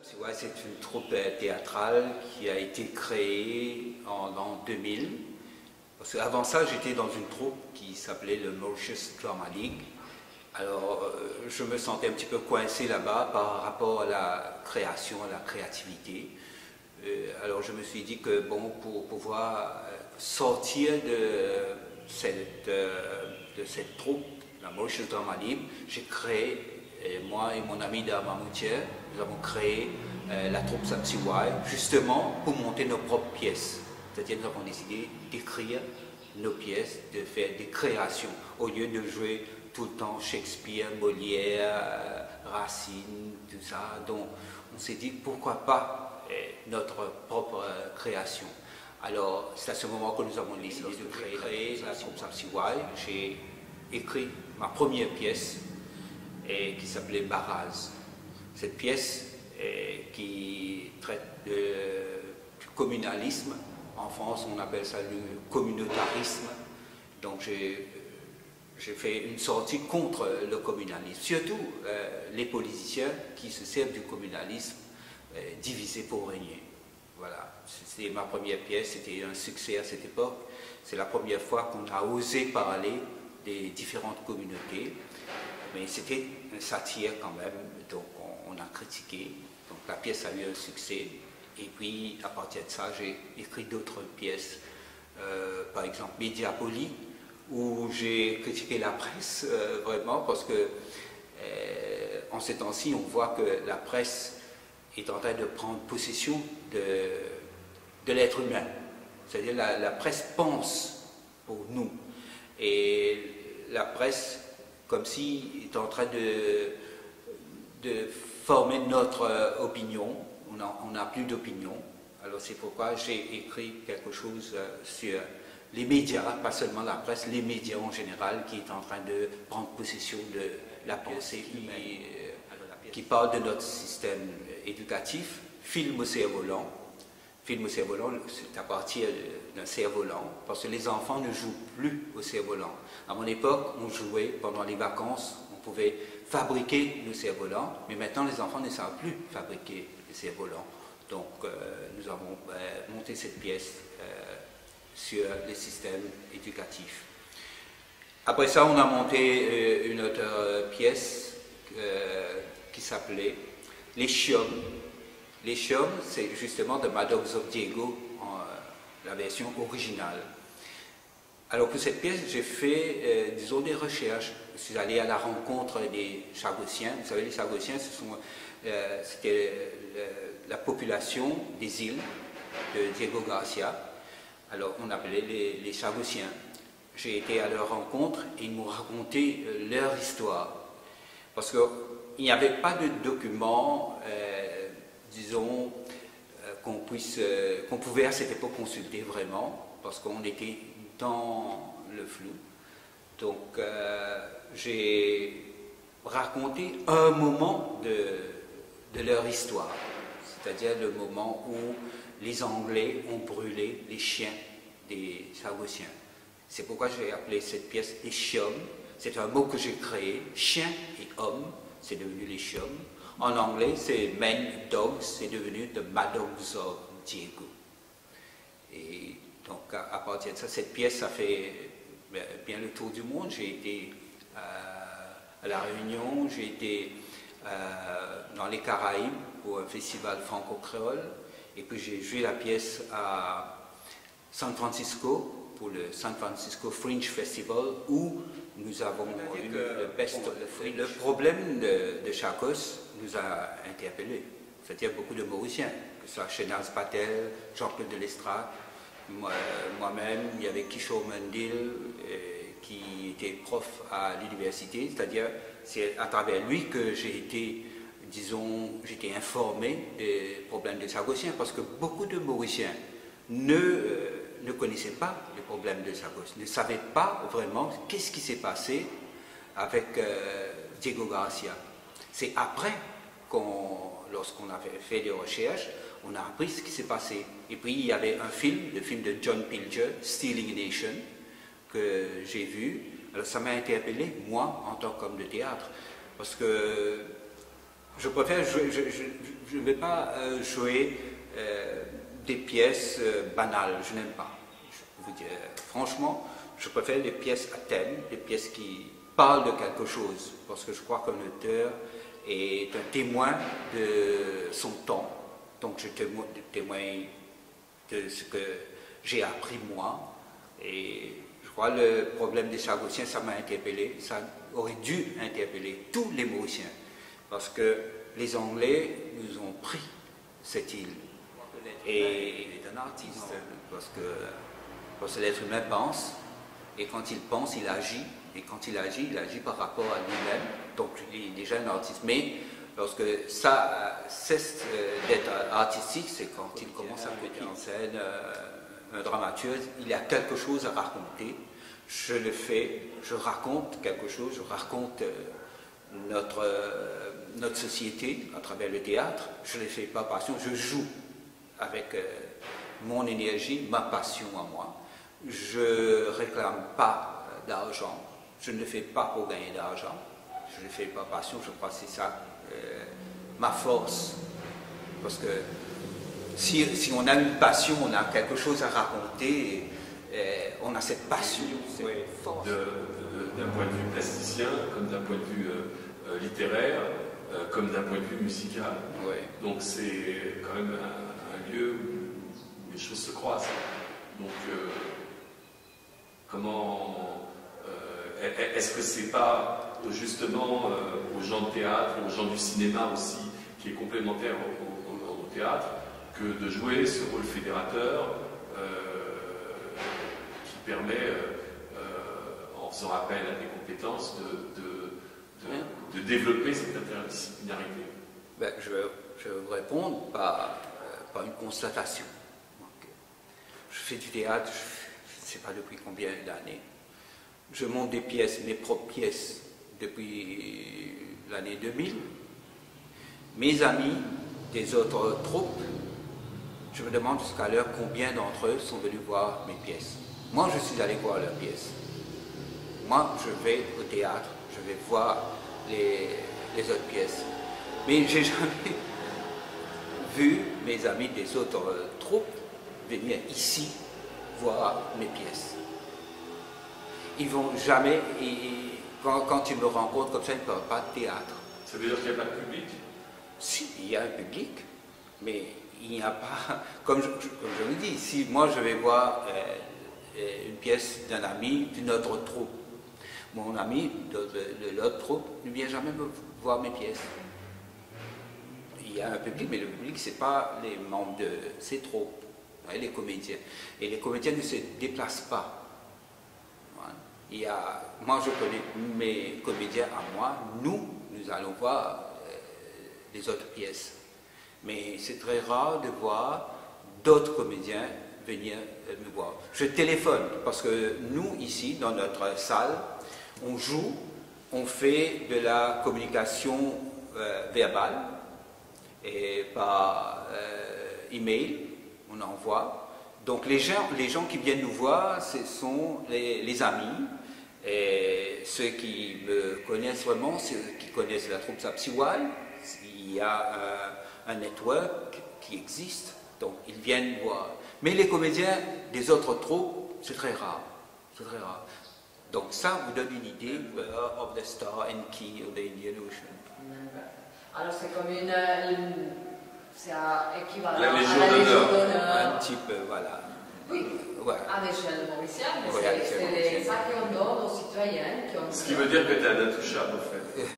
Sapsiwai, c'est une troupe théâtrale qui a été créée en l'an 2000. Parce qu'avant ça, j'étais dans une troupe qui s'appelait le Mauritius Drama League. Alors, je me sentais un petit peu coincé là-bas par rapport à la création, à la créativité. Alors, je me suis dit que, bon, pour pouvoir sortir de cette troupe, la Mauritius Drama League, j'ai créé, moi et mon ami Dama Moutier, nous avons créé la troupe Sapsiwai, justement pour monter nos propres pièces. C'est-à-dire nous avons décidé d'écrire nos pièces, de faire des créations, au lieu de jouer tout le temps Shakespeare, Molière, Racine, tout ça. Donc on s'est dit pourquoi pas notre propre création. Alors c'est à ce moment que nous avons décidé de créer la troupe Sapsiwai. J'ai écrit ma première pièce qui s'appelait Baraz. Cette pièce qui traite du communalisme. En France, on appelle ça le communautarisme. Donc j'ai fait une sortie contre le communalisme. Surtout les politiciens qui se servent du communalisme divisé pour régner. Voilà, c'était ma première pièce, c'était un succès à cette époque. C'est la première fois qu'on a osé parler des différentes communautés. Mais c'était une satire quand même, donc on a critiqué. Donc la pièce a eu un succès. Et puis, à partir de ça, j'ai écrit d'autres pièces, par exemple Mediapoli, où j'ai critiqué la presse, vraiment, parce que en ces temps-ci, on voit que la presse est en train de prendre possession de l'être humain. C'est-à-dire la presse pense pour nous. Et la presse, comme si, est en train de former notre opinion. On n'a plus d'opinion. Alors c'est pourquoi j'ai écrit quelque chose sur les médias, pas seulement la presse, les médias en général, qui est en train de prendre possession de la pensée humaine, qui parle de notre système éducatif. Film au cerf-volant. Film au cerf-volant, c'est à partir d'un cerf-volant, parce que les enfants ne jouent plus au cerf-volant. À mon époque, on jouait pendant les vacances, on pouvait fabriquer nos cerfs-volants, mais maintenant les enfants ne savent plus fabriquer les cerfs-volants. Donc nous avons monté cette pièce sur les systèmes éducatifs. Après ça, on a monté une autre pièce qui s'appelait Les Chiomes. Les Chiomes, c'est justement de Mad Dogs of Diego, la version originale. Alors pour cette pièce, j'ai fait, disons, des recherches. Je suis allé à la rencontre des Chagossiens. Vous savez, les Chagossiens, c'était la population des îles de Diego Garcia. Alors on appelait les Chagossiens. J'ai été à leur rencontre et ils m'ont raconté leur histoire. Parce qu'il n'y avait pas de documents, disons, qu'on pouvait à cette époque consulter vraiment, parce qu'on était dans le flou. Donc j'ai raconté un moment de leur histoire, c'est-à-dire le moment où les Anglais ont brûlé les chiens des Chagossiens. C'est pourquoi j'ai appelé cette pièce les Chiomes. C'est un mot que j'ai créé, chien et homme, c'est devenu les Chiomes. En anglais, c'est Men Dogs, c'est devenu The Mad Dogs of Diego. Et donc, à partir de ça, cette pièce a fait bien le tour du monde. J'ai été à La Réunion, j'ai été dans les Caraïbes pour un festival franco-créole, et puis j'ai joué la pièce à San Francisco pour le San Francisco Fringe Festival, où nous avons eu le best of the Fringe. Le problème de Chagos nous a interpellés, c'est-à-dire beaucoup de Mauriciens, que ce soit Shenaz Patel, Jean-Claude Delestrade, moi-même, il y avait Kishore Mandil, qui était prof à l'université, c'est-à-dire c'est à travers lui que j'ai été, disons, j'étais informé des problèmes des Chagossiens, parce que beaucoup de Mauriciens ne connaissaient pas les problèmes de Chagos, ne savaient pas vraiment qu'est-ce qui s'est passé avec Diego Garcia. C'est après, lorsqu'on avait fait des recherches, on a appris ce qui s'est passé. Et puis il y avait un film, le film de John Pilger, Stealing a Nation, que j'ai vu. Alors ça m'a interpellé, moi, en tant qu'homme de théâtre, parce que Je préfère jouer, je ne vais pas jouer des pièces banales, je n'aime pas. Je vous dire, franchement, je préfère des pièces à thème, des pièces qui parlent de quelque chose, parce que je crois qu'un auteur est un témoin de son temps. Donc je témoigne de ce que j'ai appris moi, et je crois que le problème des Chagossiens, ça m'a interpellé, ça aurait dû interpeller tous les Mauriciens, parce que les Anglais nous ont pris cette île. Et il est un artiste, parce que l'être humain pense, et quand il pense, il agit, et quand il agit par rapport à lui-même, donc il est déjà un artiste. Mais lorsque ça cesse d'être artistique, c'est quand il commence à mettre en scène un dramaturge, il y a quelque chose à raconter. Je le fais, je raconte quelque chose, je raconte notre société à travers le théâtre. Je ne le fais pas passion, je joue avec mon énergie, ma passion à moi. Je ne réclame pas d'argent, je ne le fais pas pour gagner d'argent, je ne le fais pas passion, je crois que c'est ça ma force. Parce que si on a une passion, on a quelque chose à raconter, on a cette passion, cette force. D'un point de vue plasticien, comme d'un point de vue littéraire, comme d'un point de vue musical. Oui. Donc c'est quand même un lieu où les choses se croisent. Donc comment est-ce que c'est pas justement aux gens de théâtre, aux gens du cinéma aussi, qui est complémentaire au théâtre, que de jouer ce rôle fédérateur qui permet, en faisant appel à des compétences, de développer cette interdisciplinarité? Ben, je vais vous répondre par une constatation. Donc, je fais du théâtre, je ne sais pas depuis combien d'années. Je monte des pièces, mes propres pièces, depuis l'année 2000. Mes amis des autres troupes, je me demande jusqu'à l'heure combien d'entre eux sont venus voir mes pièces. Moi, je suis allé voir leurs pièces. Moi, je vais au théâtre, je vais voir les autres pièces. Mais j'ai jamais vu mes amis des autres troupes venir ici voir mes pièces. Ils vont jamais, quand ils me rencontrent comme ça, ils ne parlent pas de théâtre. Ça veut dire qu'il n'y a pas de public? Si, il y a un public, mais il n'y a pas, comme je vous dis, si moi je vais voir une pièce d'un ami d'une autre troupe, mon ami de l'autre troupe ne vient jamais me voir mes pièces. Il y a un public, mais le public, ce n'est pas les membres de ces troupes, les comédiens. Et les comédiens ne se déplacent pas. Moi, je connais mes comédiens à moi, nous allons voir les autres pièces. Mais c'est très rare de voir d'autres comédiens venir me voir. Je téléphone, parce que nous, ici, dans notre salle, on joue, on fait de la communication verbale, et par email, on envoie. Donc les gens qui viennent nous voir, ce sont les amis, et ceux qui me connaissent vraiment, ceux qui connaissent la troupe Sapsiwai. Il y a un network qui existe, donc ils viennent voir. Mais les comédiens des autres troupes, c'est très rare. C'est très rare. Donc ça vous donne une idée of the Star and Key of the Indian Ocean. Alors c'est comme c'est équivalent La Légion à la Légion d'honneur. d'honneur. Un petit peu, voilà. Oui, Voilà. à l'échelle mauricienne, Oui, à l'échelle c'est mauricienne. ça qu'on donne aux citoyens. Ce qui veut dire que tu es un intouchable, en fait.